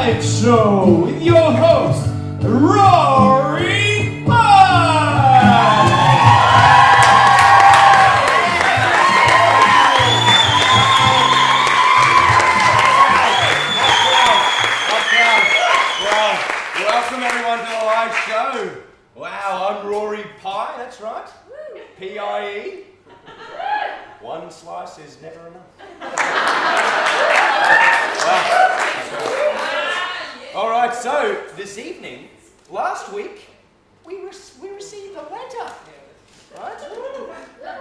live show with your host, Rory Pye. Welcome everyone to the live show. Wow, I'm Rory Pye, that's right. P-I-E. One slice is never enough. All right, so this evening, last week, we received a letter, right?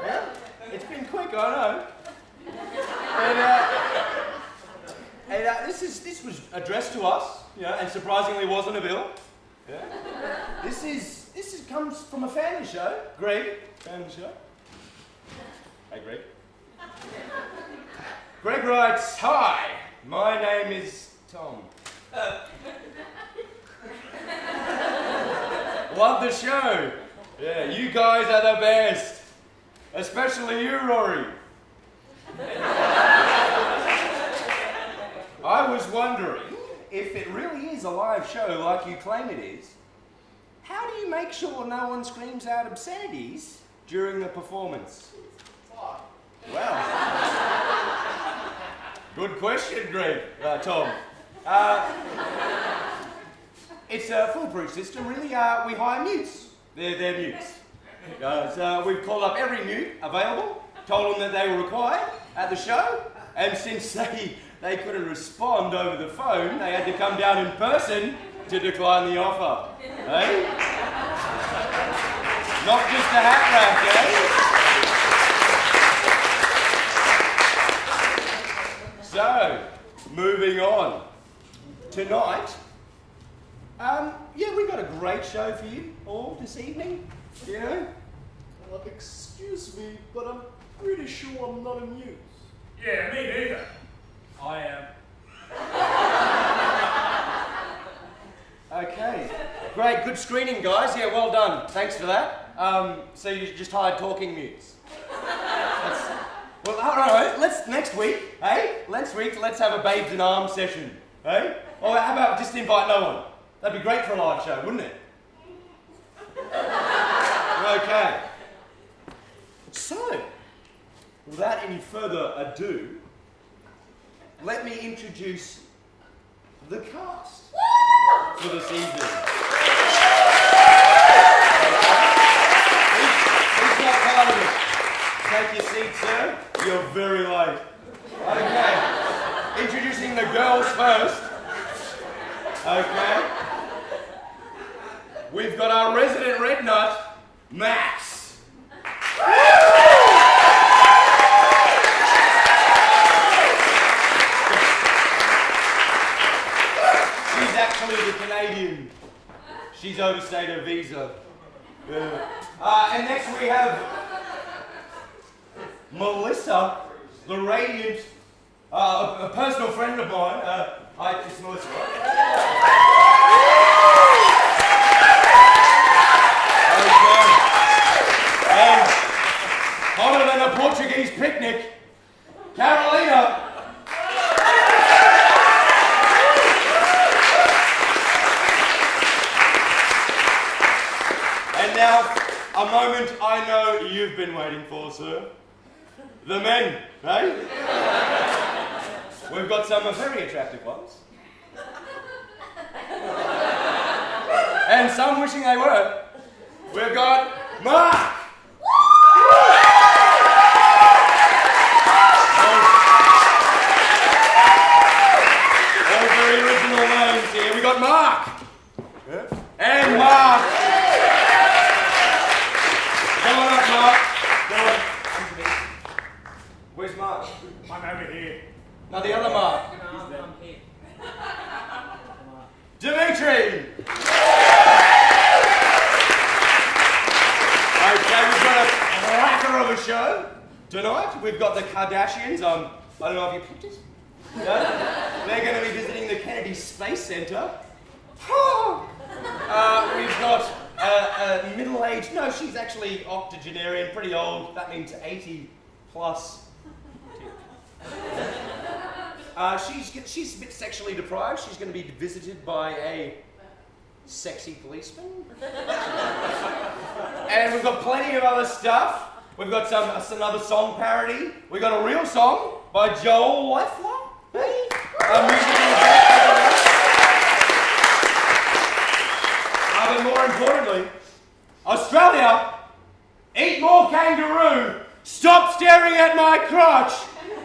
Yeah, it's been quick, I know. And this was addressed to us, and surprisingly wasn't a bill. Yeah. This comes from a family show. Greg, family show. Hey, Greg. Greg writes, "Hi, my name is Tom. Love the show. Yeah, you guys are the best. Especially you, Rory. I was wondering, if it really is a live show like you claim it is, how do you make sure no one screams out obscenities during the performance?" Well, good question, Greg, Tom. It's a foolproof system, really. We hire mutes. They're mutes. So we've called up every mute available, told them that they were required at the show, and since they couldn't respond over the phone, they had to come down in person to decline the offer. Eh? Not just a hat rack, eh? So, moving on. Tonight, we've got a great show for you all this evening, Excuse me, but I'm pretty sure I'm not amused. Yeah, me neither. I am. Okay. Great, good screening, guys. Yeah, well done. Thanks for that. So you just hired talking mutes. Well, all right, next week, let's have a babes in arms session, eh? Or how about just invite no one? That'd be great for a live show, wouldn't it? Okay. So, without any further ado, let me introduce the cast for this evening. Who's not part of it? Take your seat, sir. You're very late. Okay. Introducing the girls first. Okay. We've got our resident red nut, Max. She's actually the Canadian. She's overstayed her visa. And next we have Melissa, the radiant, a personal friend of mine. Hi, it's Melissa, right? Okay. And hotter than a Portuguese picnic, Carolina. And now, a moment I know you've been waiting for, sir. The men, right? We've got some very attractive ones. And some wishing they were. We've got Mark! All very original names here. We've got Mark! And Mark! Come on up, Mark. Come on. Where's Mark? I'm over here. Now the other Mark. I'm here. Dimitri! Okay, we've got a cracker of a show tonight. We've got the Kardashians. I don't know if you picked it. No? They're going to be visiting the Kennedy Space Center. We've got a middle-aged, no, she's actually octogenarian, pretty old. That means 80 plus. She's a bit sexually deprived. She's going to be visited by a sexy policeman. And we've got plenty of other stuff. We've got another song parody. We've got a real song by Joel Leffler. Hey? But more importantly, Australia, eat more kangaroo, stop staring at my crotch,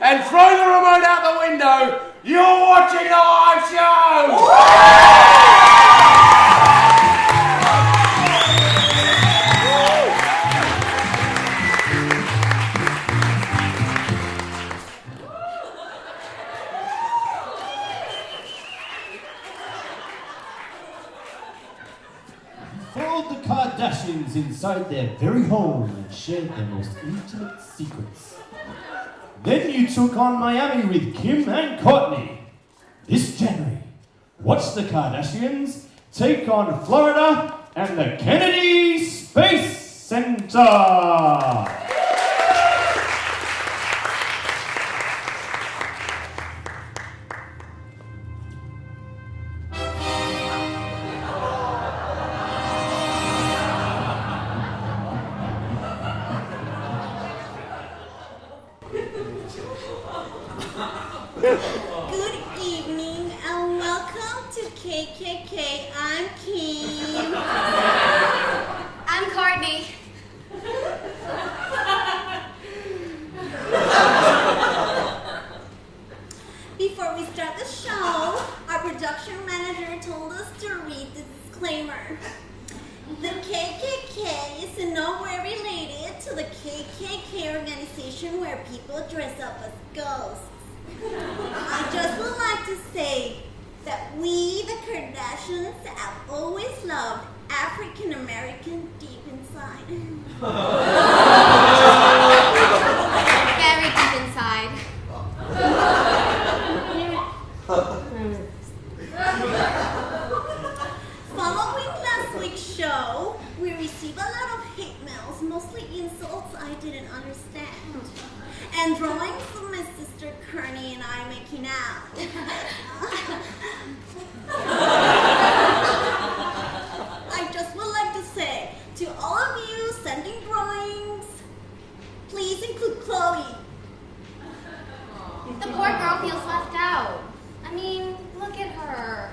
and throw the remote out the window. You're watching a live show! Followed the Kardashians inside their very home and shared their most intimate secrets. Then you took on Miami with Kim and Courtney. This January, watch the Kardashians take on Florida and the Kennedy Space Center. Good evening and welcome to KKK. I'm Kim. I'm Courtney. Before we start the show, our production manager told us to read the disclaimer. The KKK is in no way related to the KKK organization where people dress up as ghosts. I just would like to say that we, the Kardashians, have always loved African American deep inside. Very deep inside. Following last week's show, we received a lot of hate mails, mostly insults I didn't understand, and drawings of my sister Kearney and I making out. I just would like to say to all of you sending drawings, please include Chloe. The poor girl feels left out. I mean, look at her.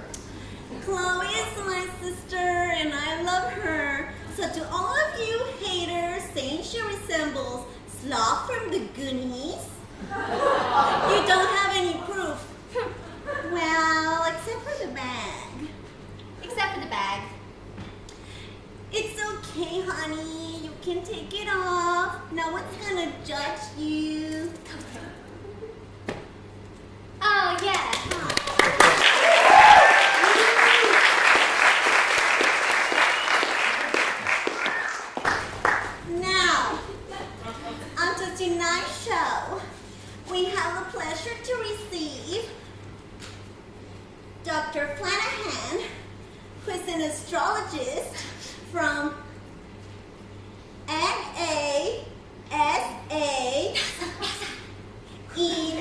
Chloe is my sister and I love her. So to all of you haters saying she resembles Sloth from the Goonies, you don't have any proof. Well, except for the bag. Except for the bag. It's okay, honey. You can take it off. No one's gonna judge you. Oh, yeah. Now, on to tonight's show. We have the pleasure to receive Dr. Flanagan, who is an astrologist from NASA in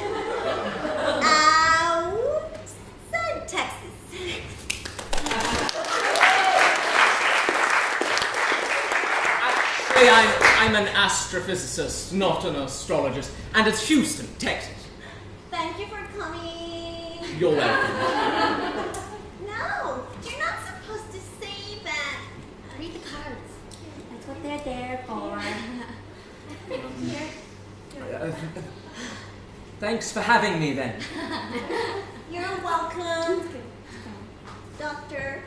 outside Texas. Actually, I'm an astrophysicist, not an astrologist, and it's Houston, Texas. Thank you for coming. You're welcome. No, you're not supposed to say that. Read the cards. That's what they're there for. Here. Thanks for having me, then. You're welcome, Doctor.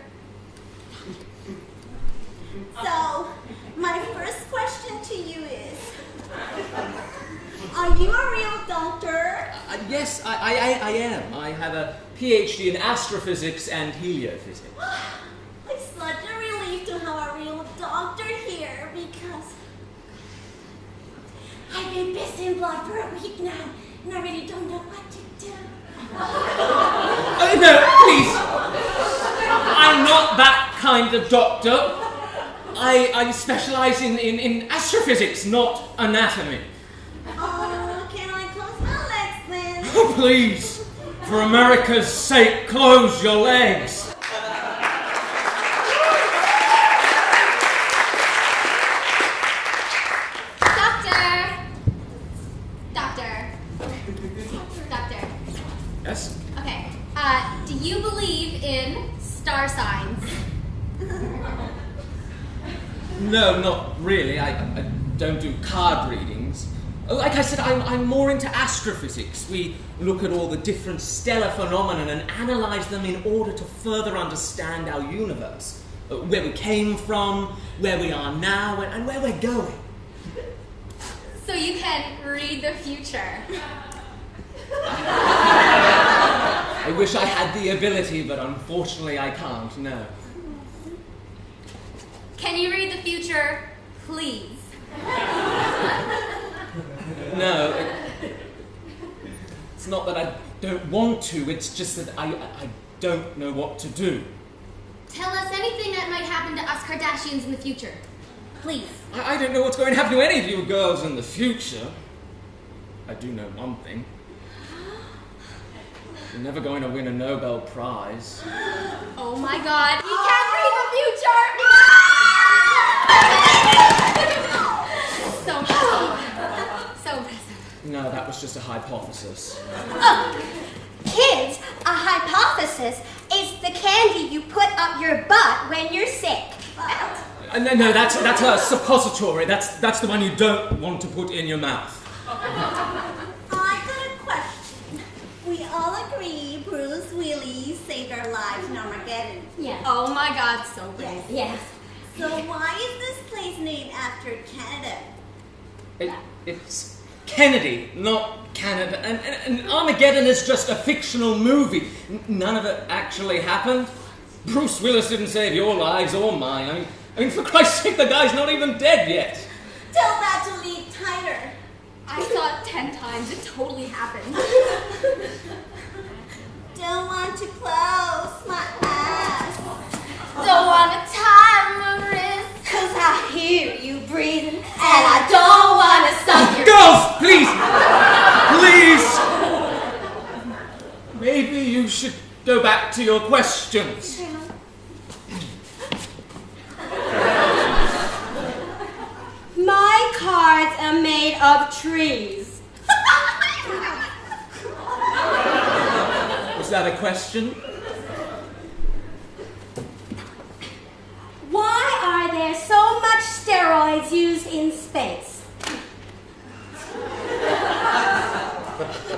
So, my first question to you is, are you a real doctor? Yes, I am. I have a PhD in astrophysics and heliophysics. It's such a relief to have a real doctor here because I've been pissing blood for a week now and I really don't know what to do. No, please. I'm not that kind of doctor. I specialize in astrophysics, not anatomy. Can I close my legs then? Oh, please. For America's sake, close your legs. Doctor. Yes? Okay. Do you believe in star signs? No, not really. I don't do card readings. Like I said, I'm more into astrophysics. We look at all the different stellar phenomena and analyze them in order to further understand our universe. Where we came from, where we are now, and where we're going. So you can read the future. I wish I had the ability, but unfortunately I can't, no. Can you read the future, please? No, it's not that I don't want to, it's just that I don't know what to do. Tell us anything that might happen to us Kardashians in the future. Please. I don't know what's going to happen to any of you girls in the future. I do know one thing. You're never going to win a Nobel Prize. Oh my God, he can't read the future! So impressive. So impressive. No, that was just a hypothesis. Kids, a hypothesis is the candy you put up your butt when you're sick. No, that's a suppository. That's the one you don't want to put in your mouth. I got a question. We all agree Bruce Willis saved our lives in Armageddon. Yeah. Oh my God, so great. Yes. So why is this place named after Canada? It's Kennedy, not Canada. And Armageddon is just a fictional movie. None of it actually happened. Bruce Willis didn't save your lives or mine. I mean, for Christ's sake, the guy's not even dead yet. Tell that to Lee Tyler. I saw it 10 times. It totally happened. Don't want to close my eyes. Don't want to tie my wrist. 'Cause I hear you breathing, and I don't want to suck your... Girls, please! Please! Maybe you should go back to your questions. My cards are made of trees. Was that a question? Why are there so much steroids used in space?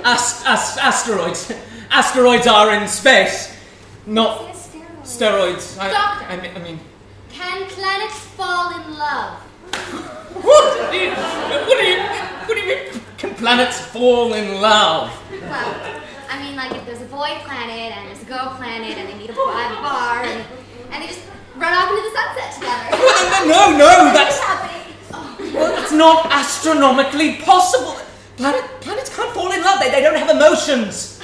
Asteroids. Asteroids are in space, not steroids. Doctor. I mean, Can planets fall in love? what do you mean? Can planets fall in love? Well, I mean, like if there's a boy planet and there's a girl planet and they meet up by a bar and they just run off into the sunset together. No, that's not astronomically possible. Planets can't fall in love. They don't have emotions.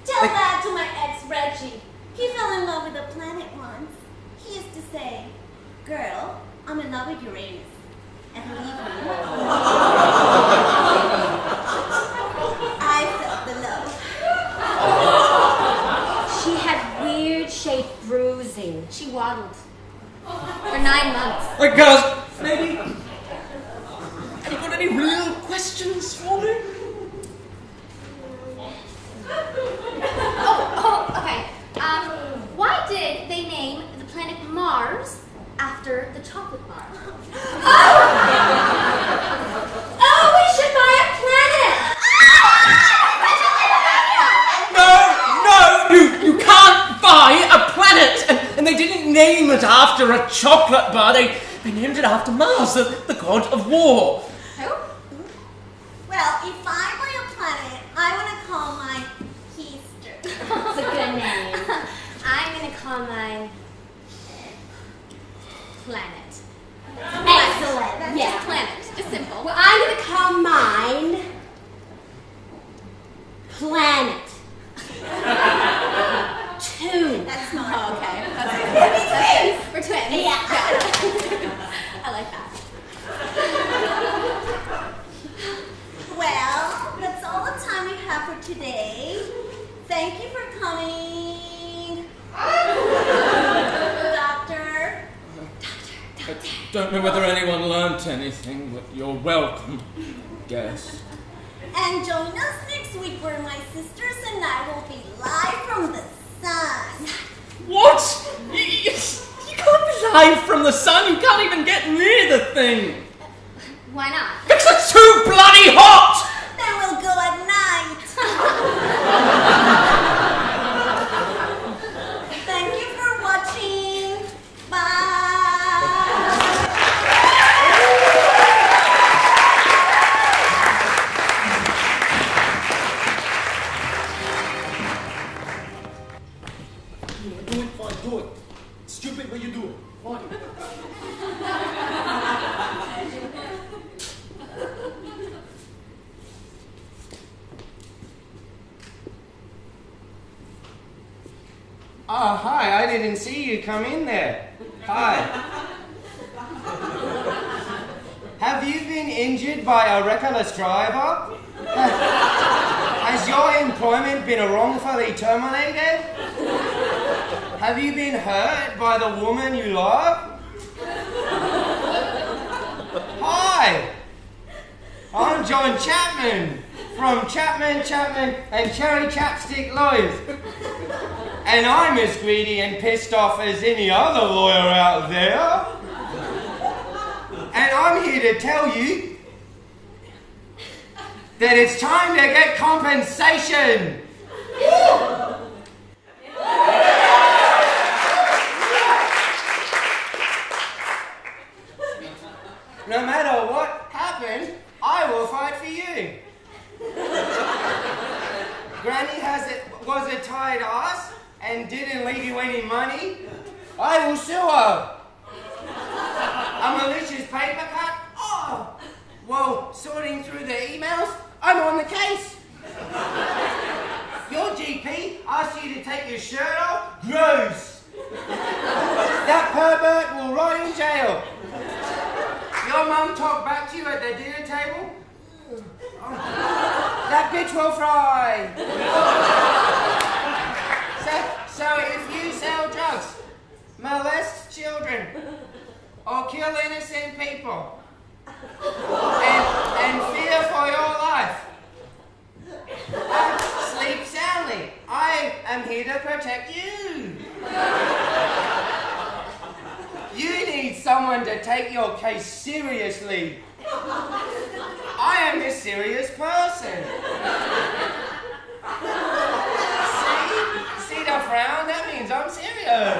Tell that to my ex Reggie. He fell in love with a planet once. He used to say, "Girl, I'm in love with Uranus." And leave me alone. I felt the love. She had weird-shaped bruising. She waddled for 9 months. Wait, girls, maybe. Have you got any real questions for me? Okay. Why did they name the planet Mars after the chocolate bar? Oh, we should buy a planet! No, you can't buy a planet! And they didn't name it after a chocolate bar, they named it after Mars, the god of war. Who? Well, if I buy a planet, I want to call mine Keister. That's a good name. I'm gonna call mine Planet. Excellent. That's Yeah. just planet. Just simple. Well, I'm gonna call mine Planet 2. That's not Oh, okay. That's good. Maybe That's good. We're twins. Yeah. I like that. Well, that's all the time we have for today. Thank you for don't know whether anyone learnt anything, but you're welcome, guess. And join us next week where my sisters and I will be live from the sun. What? You can't be live from the sun. You can't even get near the thing. Why not? Because it's too bloody hot! Then we'll go at night. Thank you for watching. Bye. Do it, fine, do it. Stupid, but you do it. Fine. Oh, hi, I didn't see you come in there. Hi. Have you been injured by a reckless driver? Has your employment been wrongfully terminated? Have you been hurt by the woman you love? Hi, I'm John Chapman from Chapman and Cherry Chapstick Lawyers. And I'm as greedy and pissed off as any other lawyer out there. And I'm here to tell you that it's time to get compensation. No matter what happened, I will fight for you. Granny was a tired ass and didn't leave you any money. I will sue her. A malicious paper cut? Oh, well, sorting through the emails, I'm on the case. Your GP asked you to take your shirt off? Gross. That pervert will rot in jail. Your mum talked back to you at the dinner table? That bitch will fry. So if you sell drugs, molest children, or kill innocent people, and fear for your life, sleep soundly. I am here to protect you. You need someone to take your case seriously. I am this serious person. See the frown? That means I'm serious.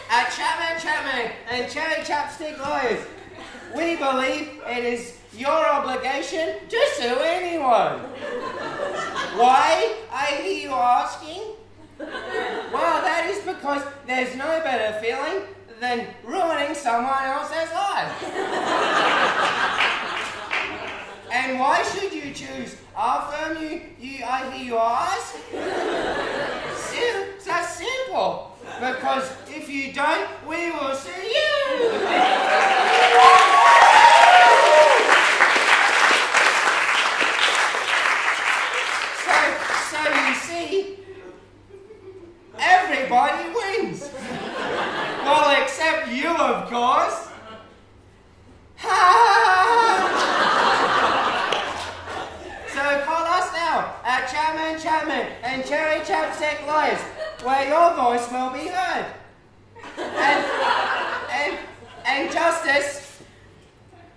At Chapman and Cherry Chapstick Lawyers, we believe it is your obligation to sue anyone. Why, I hear you asking? Well, that is because there's no better feeling than ruining someone else's life. And why should you choose our firm, I hear you ask? That's simple. Because if you don't, we will sue you. So you see, everybody wins. Well, except you, of course. So call us now at Chapman and Cherry Chapstick Lawyers, where your voice will be heard. And justice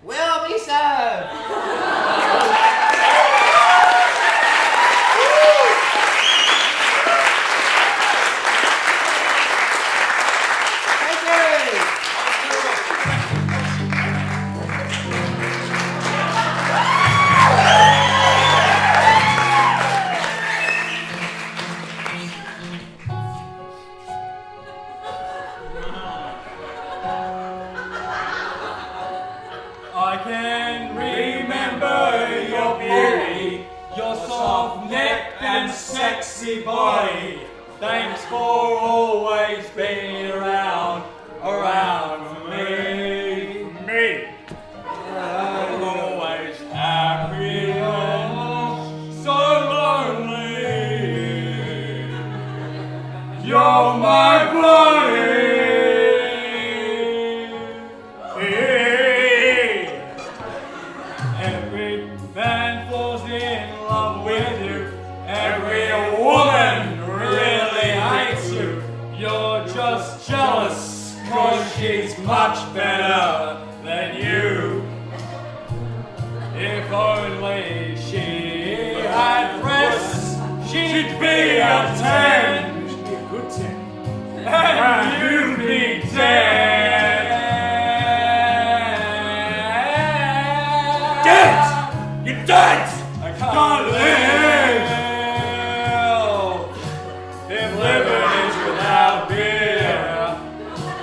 will be served. I can remember your beauty, your soft neck and sexy body. Thanks for always being around for me. I'm always happy and so lonely. You're my body. with you. Every woman really hates you. You're just jealous, 'cause she's much better than you. If only she had breasts, she'd be a 10. She'd be a good 10. And you'd be dead. Dead! You're dead! I can't live if living is without beer.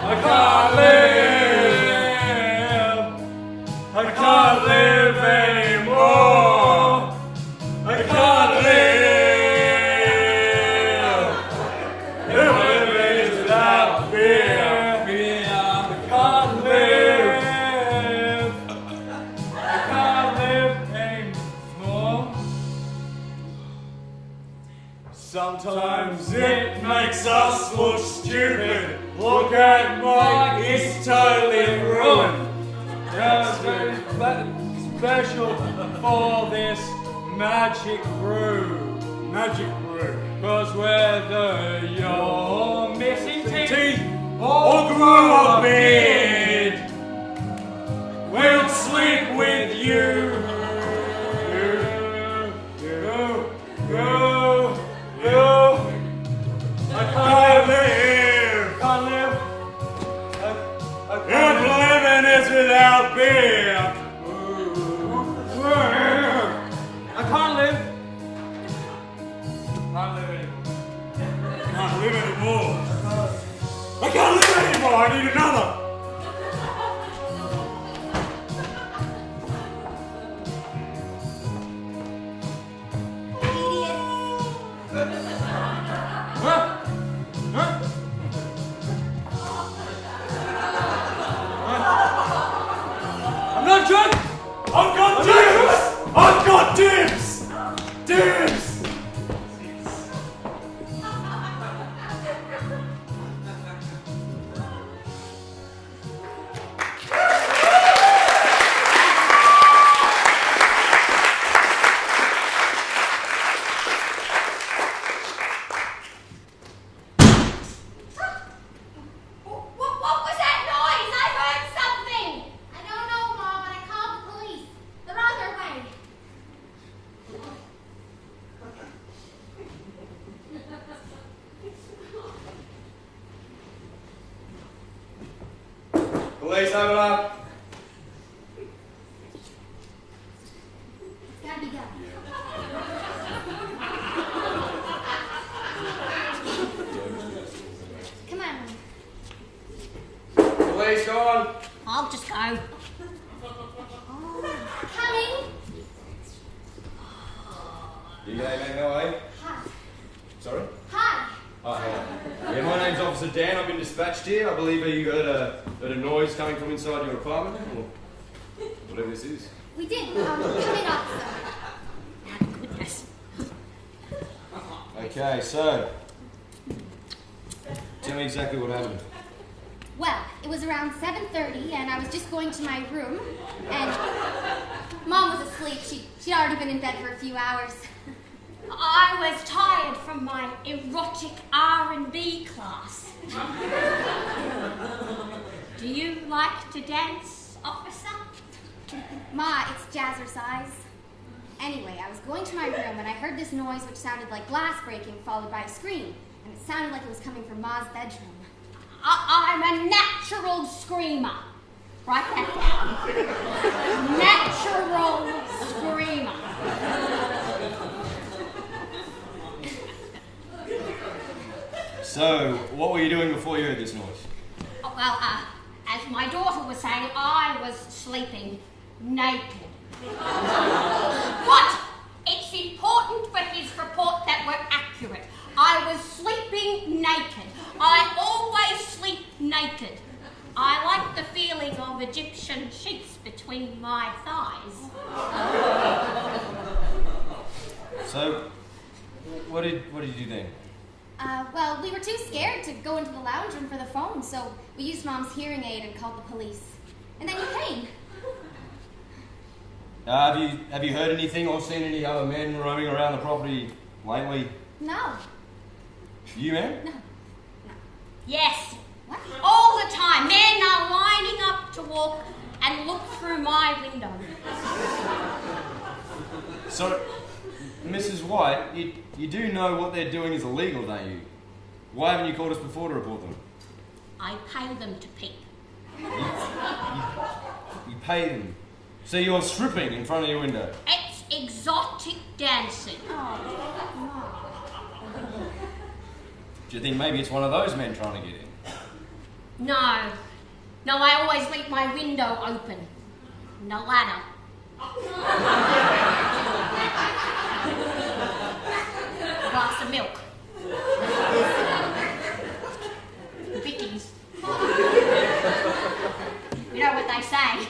I can't live. I can't live anymore. I can't live if living is without beer. I can't live. I can't live anymore. Sometimes it makes us look stupid. Look at Mike, he's totally ruined. Just special for this magic brew. Magic brew. 'Cause whether you're missing teeth or grew a beard, we'll sleep with you. I can't live. Can't live. If living is without beer. I can't live. Can't live anymore. Can't live anymore. I can't live anymore. I need another. I'm not drunk! I've got dibs! I've got dibs! Dibs! What was that noise? I heard something! I don't know, Mom, but I called the police. They're on their way. Police, open up. It's gotta be done. Come on, Mom. Police, go on. I'll just go. Coming. You gave me no way? Hi. Sorry? Hi. Oh, hello. Yeah, my name's Officer Dan. I've been dispatched here. I believe you heard a noise coming from inside your apartment, or whatever this is. We did. Come in, officer. Goodness. Okay, so tell me exactly what happened. Well, it was around 7:30, and I was just going to my room, and Mom was asleep. She'd already been in bed for a few hours. I was tired from my erotic R&B class. Do you like to dance, officer? Ma, it's jazzercise. Anyway, I was going to my room, and I heard this noise which sounded like glass breaking, followed by a scream, and it sounded like it was coming from Ma's bedroom. I'm a natural screamer. Write that down. Natural screamer. So, what were you doing before you heard this noise? Well, as my daughter was saying, I was sleeping naked. But it's important for his report that we're accurate. I was sleeping naked. I always sleep naked. I like the feeling of Egyptian sheets between my thighs. So, what did you do then? Well, we were too scared to go into the lounge room for the phone, so we used Mom's hearing aid and called the police. And then you came. Have you heard anything or seen any other men roaming around the property lately? No. You, man? No. Yes. What? All the time. Men are lining up to walk and look through my window. So, Mrs. White, you do know what they're doing is illegal, don't you? Why haven't you called us before to report them? I pay them to peep. You pay them. So you're stripping in front of your window? It's exotic dancing. Do you think maybe it's one of those men trying to get in? No. No, I always leave my window open. No ladder. Glass of milk. Bickies. You know what they say?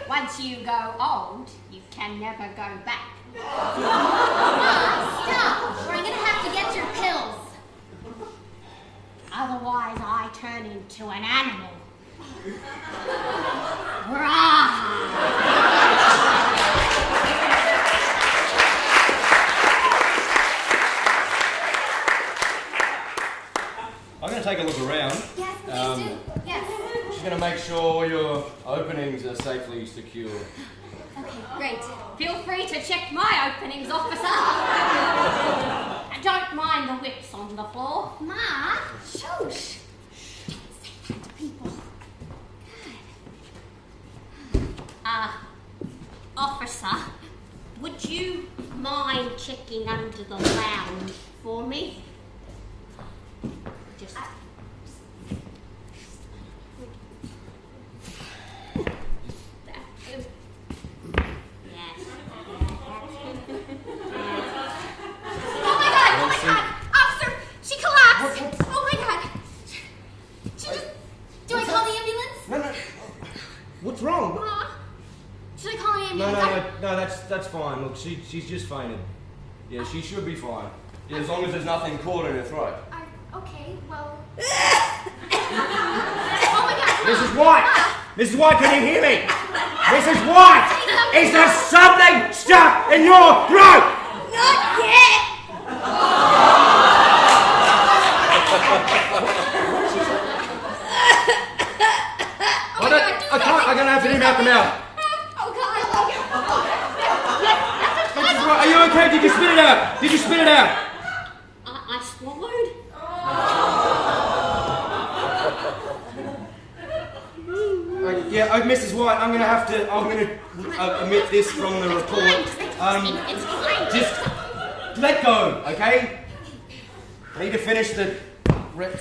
Once you go old, you can never go back. Stop, or I'm gonna have to get your pills. Otherwise, I turn into an animal. Rah! I'm going to take a look around. Yes, please do. Yes. Just going to make sure your openings are safely secure. Okay, great. Feel free to check my openings, officer. And don't mind the whips on the floor. Ma, shush. Don't say that to people. Officer, would you mind checking under the lounge for me? Just... What's wrong? Should I call an ambulance? No, that's fine. Look, she's just fainted. Yeah, she should be fine. Yeah, as long as there's nothing caught in her throat. Okay, well... Oh my God! Mrs. White! Mrs. White, can you hear me? Mrs. White! Is there something stuck in your throat? Not yet! I'm gonna have to mouth to mouth. Oh God! Mrs. White, are you okay? Did you spit it out? Did you spit it out? I swallowed. Mrs. White, I'm gonna omit this from the report. It's fine. Just let go, okay? I need to finish the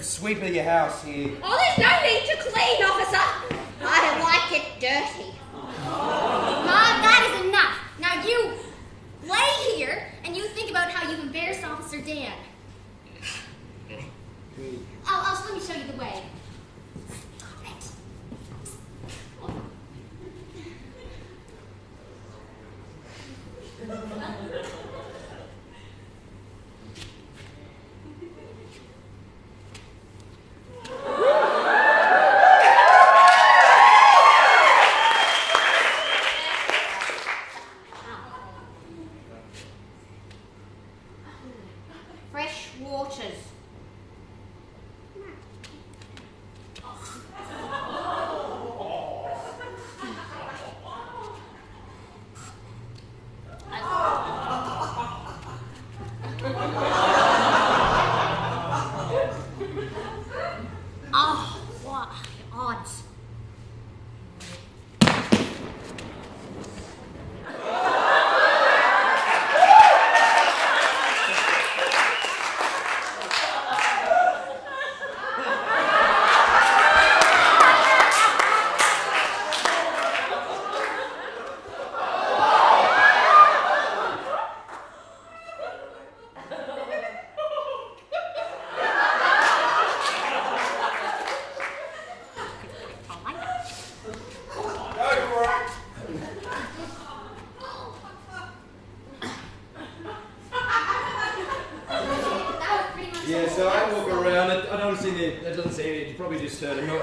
sweep of your house here. Oh, there's no need to clean, officer. I like it dirty. Ma, that is enough. Now you lay here and you think about how you've embarrassed Officer Dan. Let me show you the way. Fresh waters. Oh, what odds. Yeah, so I walk around. I don't see it. I don't see it. You probably just heard him.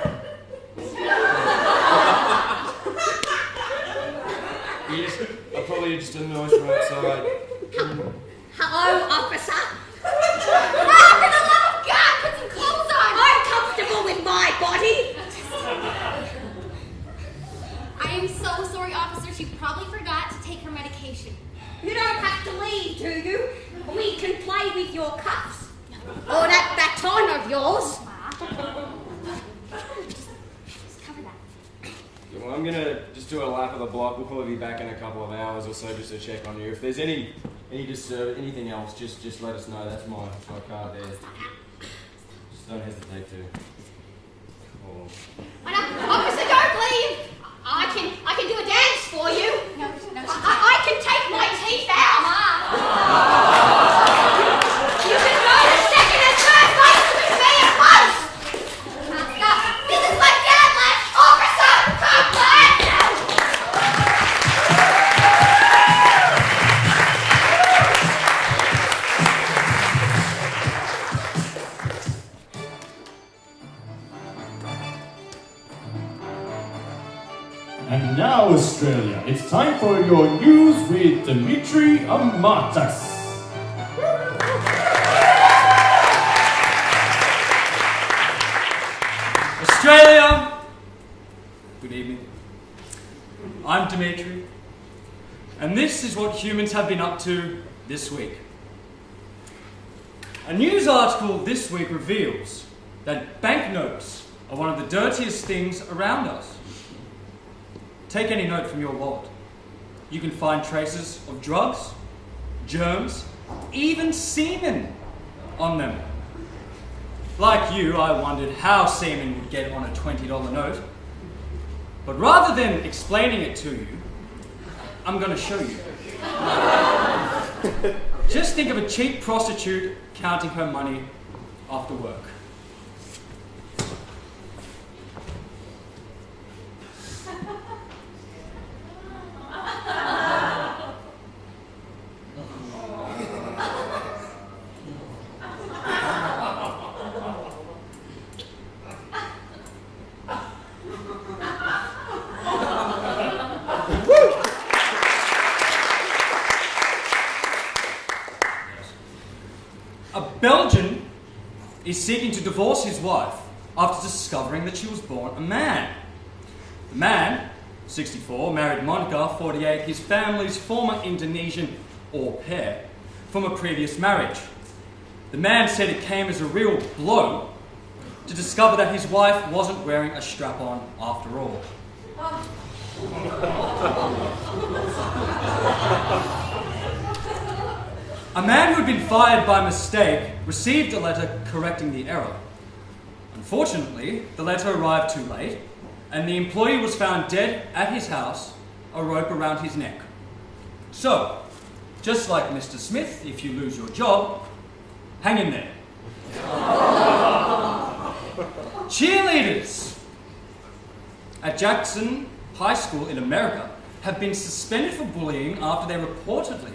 Australia, just a noise from outside. Hello, officer. Oh, for the love of God, put some clothes on. I'm comfortable with my body. I am so sorry, officer. She probably forgot to take her medication. You don't have to leave, do you? We can play with your cuffs. Or that baton of yours. Just cover that. Yeah, well, I'm gonna just do a lap of the block. We'll probably be back in a couple of hours or so just to check on you. If there's anything else, just let us know. That's my card there. Just don't hesitate to call. Officer, don't leave. I can do a dance for you. No, I can take my teeth out. You can go to second and third base with me at once. This is my dad left. Officer, come back. And now, Australia, it's time for your news with Dimitri Amatas. Australia! Good evening. I'm Dimitri, and this is what humans have been up to this week. A news article this week reveals that banknotes are one of the dirtiest things around us. Take any note from your wallet. You can find traces of drugs, germs, even semen on them. Like you, I wondered how semen would get on a $20 note. But rather than explaining it to you, I'm going to show you. Just think of a cheap prostitute counting her money after work. A Belgian is seeking to divorce his wife after discovering that she was born a man. The man, 64, married Monica, 48, his family's former Indonesian au pair from a previous marriage. The man said it came as a real blow to discover that his wife wasn't wearing a strap-on after all. A man who had been fired by mistake received a letter correcting the error. Unfortunately, the letter arrived too late, and the employee was found dead at his house, a rope around his neck. So, just like Mr. Smith, if you lose your job, hang in there. Cheerleaders at Jackson High School in America have been suspended for bullying after they reportedly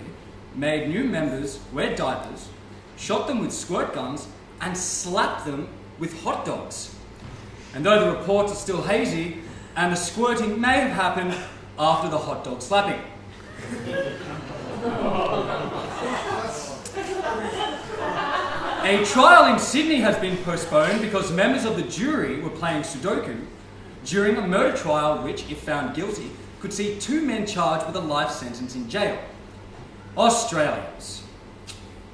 made new members wear diapers, shot them with squirt guns, and slapped them with hot dogs. And though the reports are still hazy, and the squirting may have happened after the hot dog slapping. A trial in Sydney has been postponed because members of the jury were playing Sudoku during a murder trial which, if found guilty, could see 2 men charged with a life sentence in jail. Australians.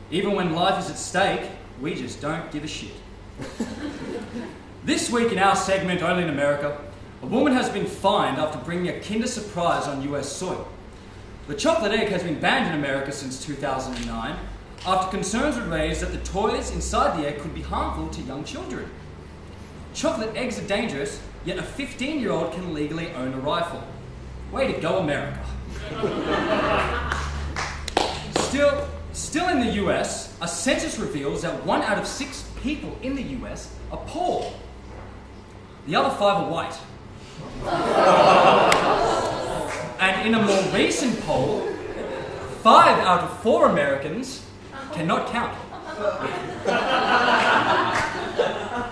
Even when life is at stake, we just don't give a shit. This week in our segment, Only in America, a woman has been fined after bringing a Kinder Surprise on US soil. The chocolate egg has been banned in America since 2009 after concerns were raised that the toys inside the egg could be harmful to young children. Chocolate eggs are dangerous, yet a 15-year-old can legally own a rifle. Way to go, America. Still in the US, a census reveals that 1 out of 6 people in the US are poor. The other 5 are white. And in a more recent poll, 5 out of 4 Americans cannot count.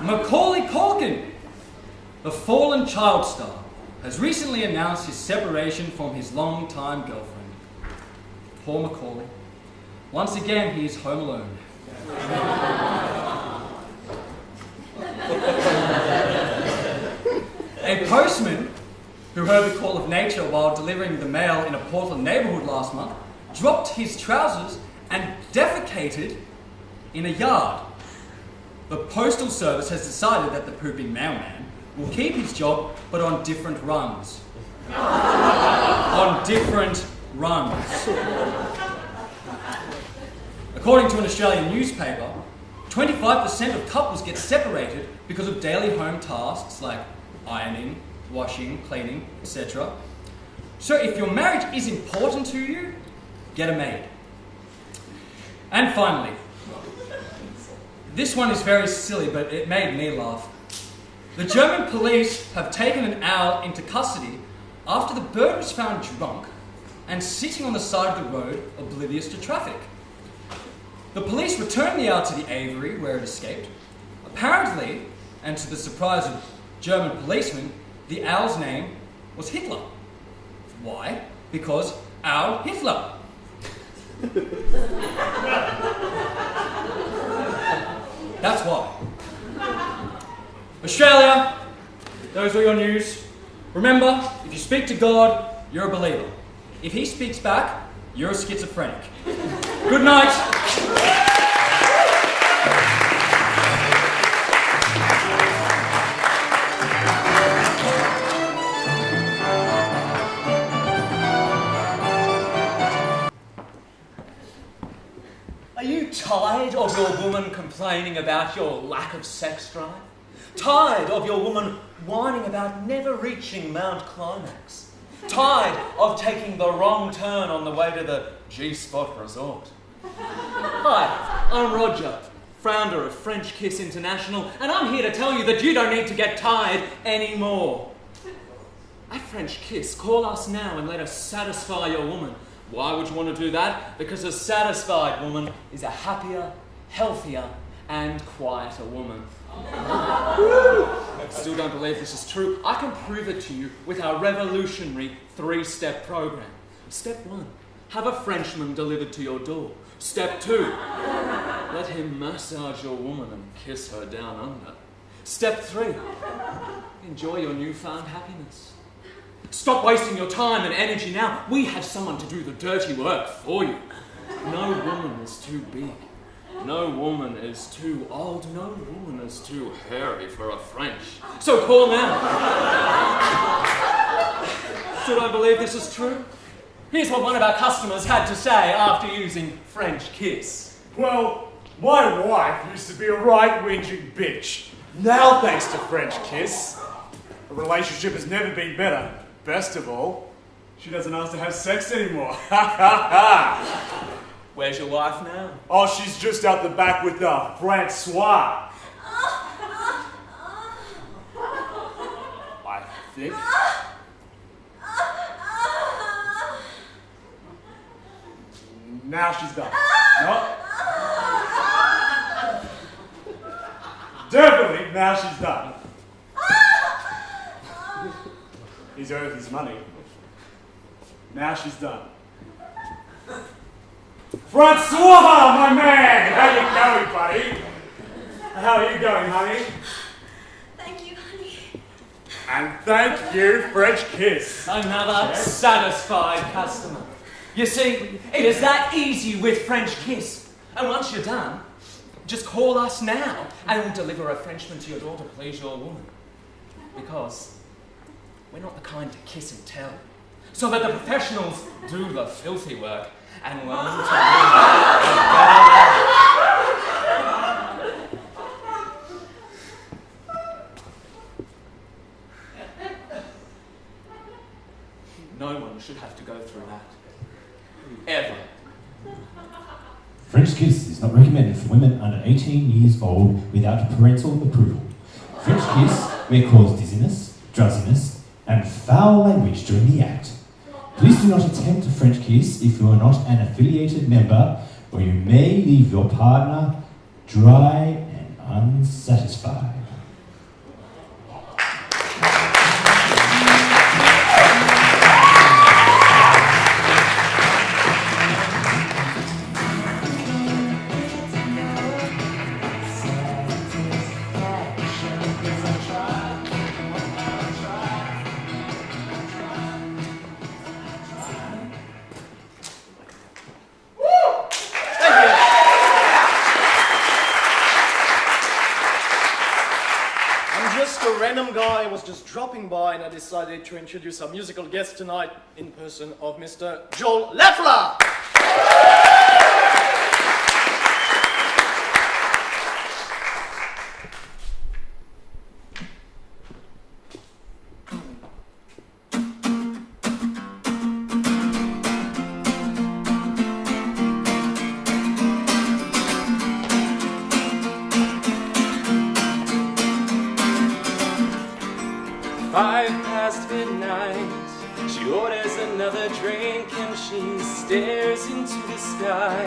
Macaulay Culkin, the fallen child star, has recently announced his separation from his longtime girlfriend. Poor Macaulay. Once again, he is home alone. A postman who heard the call of nature while delivering the mail in a Portland neighbourhood last month dropped his trousers and defecated in a yard. The Postal Service has decided that the pooping mailman will keep his job, but on different runs. On different runs. According to an Australian newspaper, 25% of couples get separated because of daily home tasks like ironing, washing, cleaning, etc. So if your marriage is important to you, get a maid. And finally, this one is very silly, but it made me laugh. The German police have taken an owl into custody after the bird was found drunk and sitting on the side of the road, oblivious to traffic. The police returned the owl to the aviary where it escaped. Apparently, and to the surprise of German policemen, the owl's name was Hitler. Why? Because Owl Hitler. That's why. Australia, those are your news. Remember, if you speak to God, you're a believer. If he speaks back, you're a schizophrenic. Good night. Are you tired of your woman complaining about your lack of sex drive? Tired of your woman whining about never reaching Mount Climax? Tired of taking the wrong turn on the way to the G-Spot Resort? Hi, I'm Roger, founder of French Kiss International, and I'm here to tell you that you don't need to get tired anymore. At French Kiss, call us now and let us satisfy your woman. Why would you want to do that? Because a satisfied woman is a happier, healthier, and quieter woman. Still don't believe this is true? I can prove it to you with our revolutionary 3-step program. Step 1, have a Frenchman delivered to your door. Step 2, let him massage your woman and kiss her down under. Step 3, enjoy your newfound happiness. Stop wasting your time and energy now. We have someone to do the dirty work for you. No woman is too big. No woman is too old. No woman is too hairy for a French. So call now. Still don't believe this is true? Here's what one of our customers had to say after using French Kiss. Well, my wife used to be a right whinging bitch. Now, thanks to French Kiss, a relationship has never been better. Best of all, she doesn't ask to have sex anymore. Ha ha ha! Where's your wife now? Oh, she's just out the back with Francois. I think. Now she's done. No? Definitely, now she's done. He's earned his money. Now she's done. Francois, my man! How you going, buddy? How are you going, honey? Thank you, honey. And thank you, French Kiss. Another satisfied customer. You see, it is that easy with French Kiss. And once you're done, just call us now and we'll deliver a Frenchman to your door to please your woman. Because we're not the kind to kiss and tell. So that the professionals do the filthy work and learn to live a better life. No one should have to go through that. Ever. French Kiss is not recommended for women under 18 years old without parental approval. French Kiss may cause dizziness, drowsiness, and foul language during the act. Please do not attempt a French kiss if you are not an affiliated member, or you may leave your partner dry and unsatisfied. random guy was just dropping by and I decided to introduce our musical guest tonight in person of Mr. Joel Leffler. She orders another drink and she stares into the sky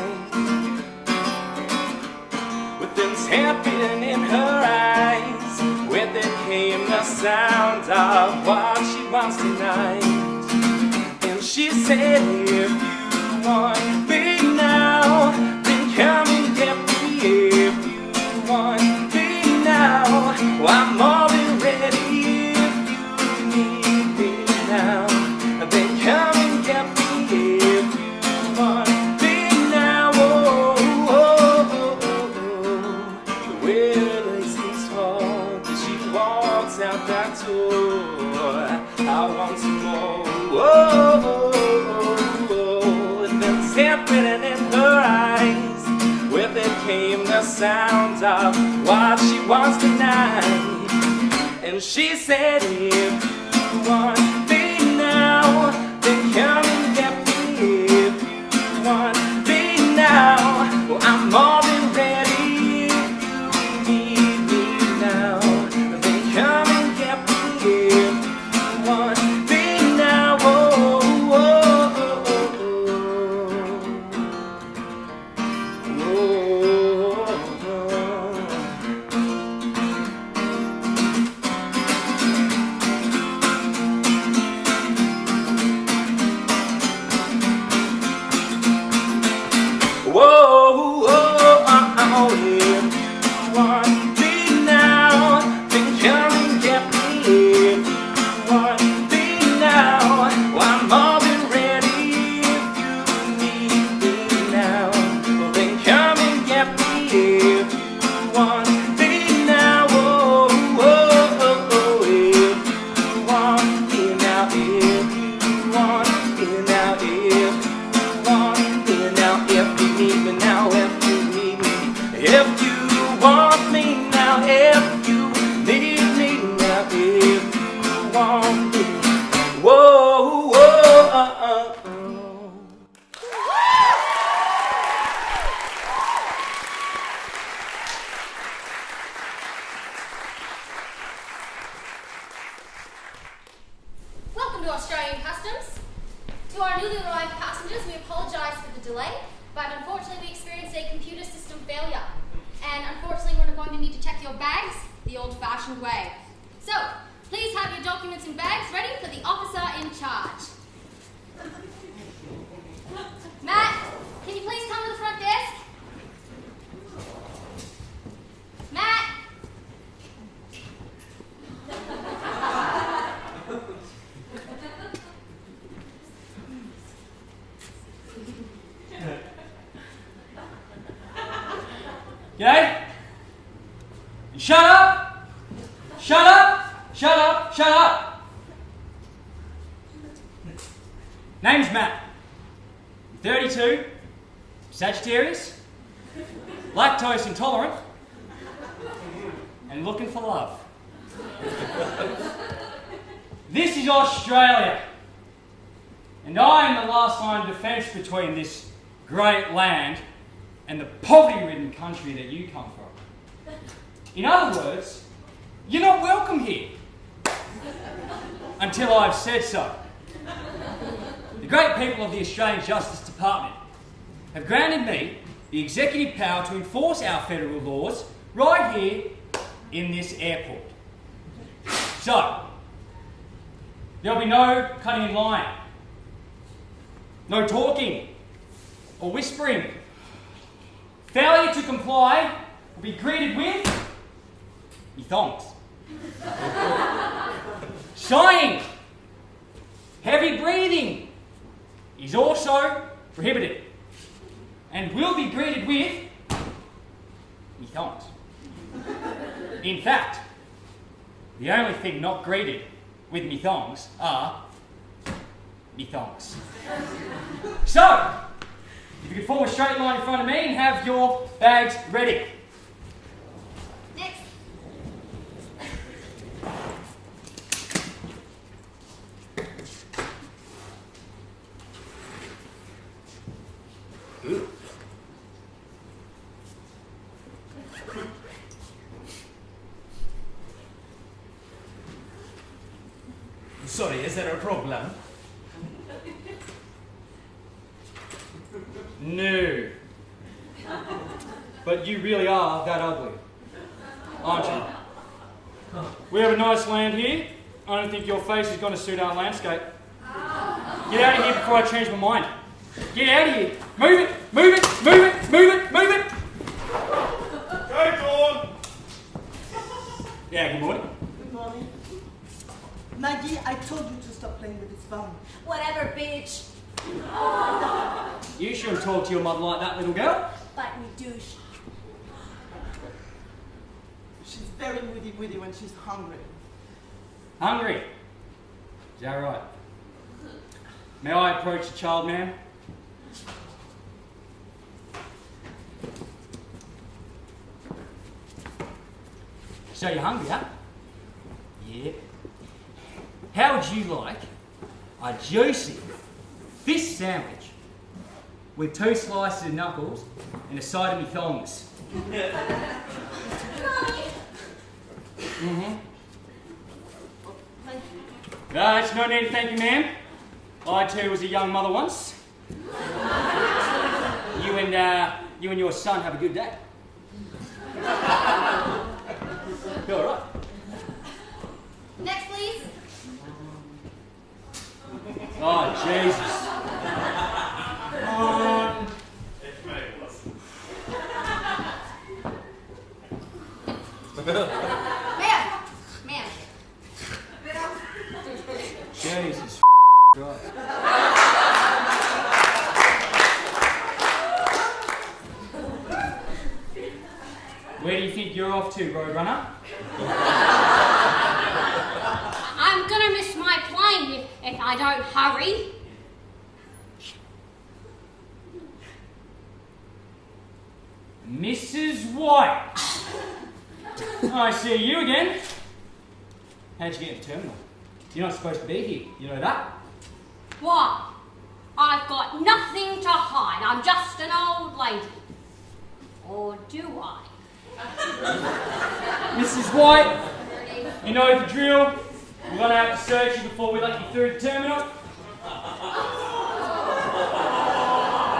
with entrapping in her eyes. With it came the sound of what she wants tonight. And she said, if you want me now, then come and get me. If you want me now, well, I'm more than ready. Now, then come and get me if you want me now. Oh, oh, oh, oh, oh. The way her legs is hard as she walks out that door. I want some more. Oh, oh, oh, oh. And then tapping in her eyes, with it came the sound of what she wants tonight. And she said, if you want me now, then come and get me. If you want me now, well, I'm more than ready. If you need me now, then come and get me. If you want me now, oh, oh, oh, oh, oh, oh, oh. Whoa, whoa, oh, if you want me now, then come and get me. If you want me now, well, I'm more than ready. If you need me now, well, then come and get me. If you want me now, oh, oh, oh, oh, if you want me now, if you want me now, if you want me now, if you need me now, if you need me, if you want me now, if you need me now, if you want me. Whoa, whoa, Welcome to Australian Customs. To our newly arrived passengers, we apologise for the delay, but unfortunately we experienced a computer system failure. And unfortunately we're going to need to check your bags the old-fashioned way. So, please have your documents and bags ready for the officer in charge. Matt, can you please come to the front desk? Matt! G'day? Shut up! Shut up! Shut up! Shut up! Name's Matt. I'm 32, Sagittarius, lactose intolerant, and looking for love. This is Australia, and I am the last line of defence between this great land and the poverty-ridden country that you come from. In other words, you're not welcome here. Until I've said so. The great people of the Australian Justice Department have granted me the executive power to enforce our federal laws right here in this airport. So, there'll be no cutting in line, no talking or whispering. Failure to comply will be greeted with your thongs. Sighing, heavy breathing is also prohibited and will be greeted with your thongs. In fact, The only thing not greeted with me thongs are me thongs. So, if you could form a straight line in front of me and have your bags ready. Next. Sorry, is there a problem? No. But you really are that ugly, aren't you? We have a nice land here. I don't think your face is going to suit our landscape. Get out of here before I change my mind. Get out of here. Move it, move it, move it, move it, move it. Go, Dawn! Yeah, good morning. Good morning. Maggie, I told you to stop playing with this phone. Whatever, bitch. You shouldn't talk to your mother like that, little girl. Bite me, douche. She's very moody when she's hungry. Hungry? Is that right? May I approach the child, ma'am? So you're hungry, huh? Yeah. How would you like a juicy fish sandwich with 2 slices of knuckles and a side of me thongs? Mm-hmm. No, it's no need to thank you, ma'am. I too was a young mother once. You and your son have a good day. You all right? Next, please. Oh, Jesus. Ma'am. Jesus Christ. Where do you think you're off to, Roadrunner? I'm gonna miss my plane if I don't hurry. Mrs. White. I see you again. How'd you get in the terminal? You're not supposed to be here. You know that? Why? I've got nothing to hide. I'm just an old lady. Or do I? Mrs. White, you know the drill. We're going to have to search you before we let you through the terminal.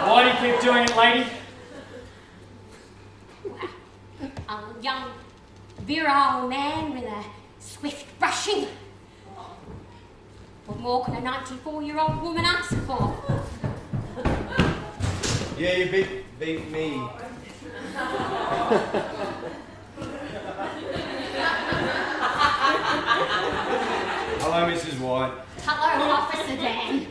Why do you keep doing it, lady? A young, virile man with a swift brushing. What more can a 94-year-old woman ask for? Yeah, you beat me. Hello, Mrs. White. Hello, Officer Dan.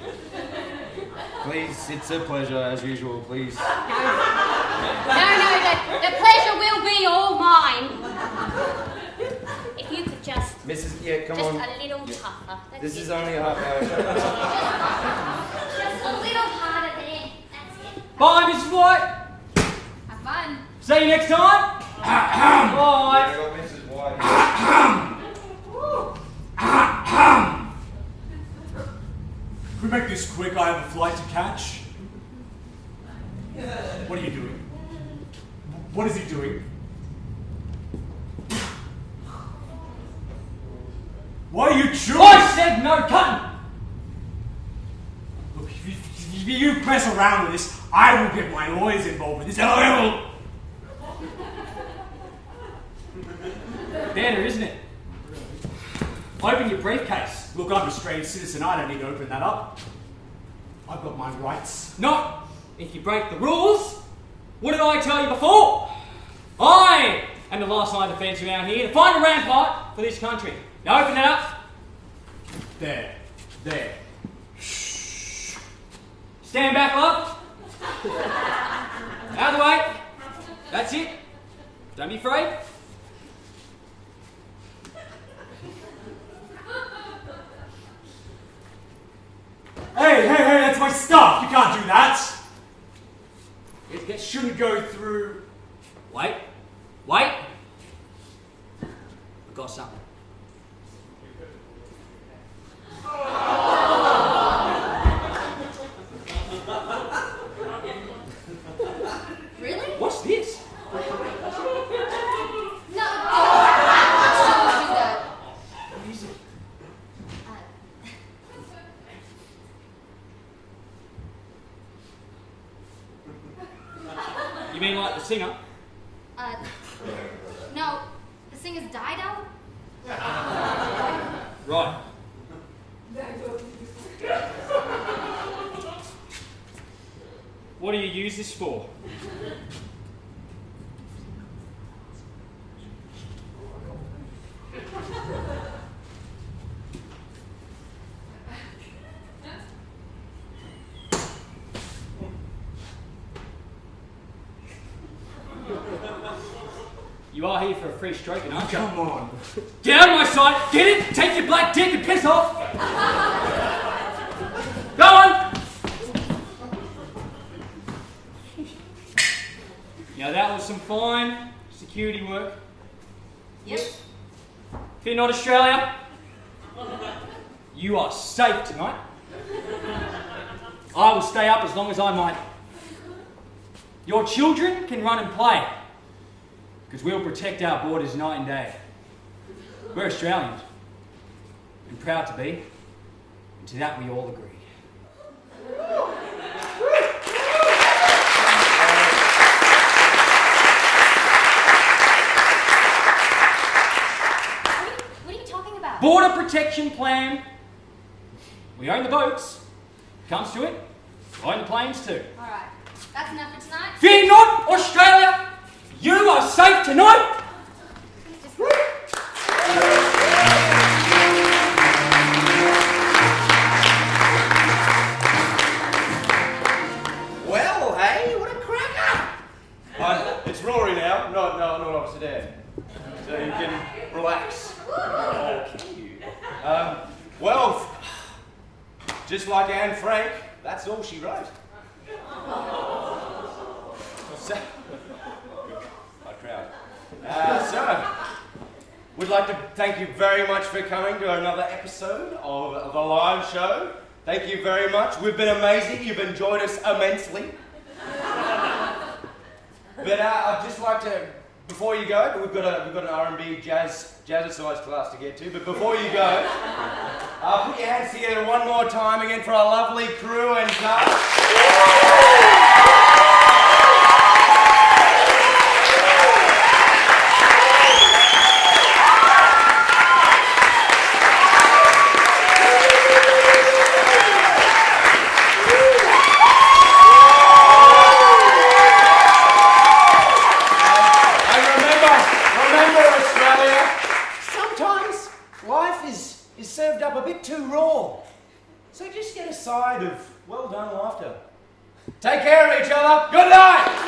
Please, it's a pleasure as usual, please. No, the pleasure will be all mine. If you could just... Mrs. Yeah, come just on. a little tougher. That's This it. is only a half-hour show. Just a little harder there. That's it. Bye, Mrs. White. Have fun. See you next time. Bye. I got Mrs. White. Can we make this quick? I have a flight to catch. What are you doing? What is he doing? Why are you chewing? I said no cutting. Look, if you mess around with this, I will get my lawyers involved with this. And I will. Better, isn't it? Open your briefcase. Look, I'm a Australian citizen. I don't need to open that up. I've got my rights. Not if you break the rules. What did I tell you before? I am the last line of defence around here, the final rampart for this country. Now open it up. There. Stand back, love. Out of the way. That's it. Don't be afraid. Hey, that's my stuff. You can't do that. It shouldn't go through. Wait. I got something. Really? What's this? No, don't do that. What is it? You mean like the singer? No, the singer's died out. Right. What do you use this for? You are here for a free stroking, aren't you? Come on. Get out of my sight! Get it! Take your black dick and piss off! Go on! Now that was some fine security work. Yep. Fear not, Australia. You are safe tonight. I will stay up as long as I might. Your children can run and play, because we'll protect our borders night and day. We're Australians, and proud to be, and to that we all agree. What are you talking about? Border protection plan. We own the boats. Comes to it, we own the planes too. Alright, that's enough for tonight. Fear not, Australia! You are safe tonight! Well, hey, what a cracker! It's Rory now, not Officer Dan. So you can relax. Oh, can you? Well, just like Anne Frank, that's all she wrote. So, my crowd. So, we'd like to thank you very much for coming to another episode of the live show. Thank you very much. We've been amazing. You've enjoyed us immensely. But I'd just like to, before you go, we've got an R&B jazzercise class to get to. But before you go, put your hands together one more time again for our lovely crew and cast. Served up a bit too raw. So just get a side of well done laughter. Take care of each other. Good night!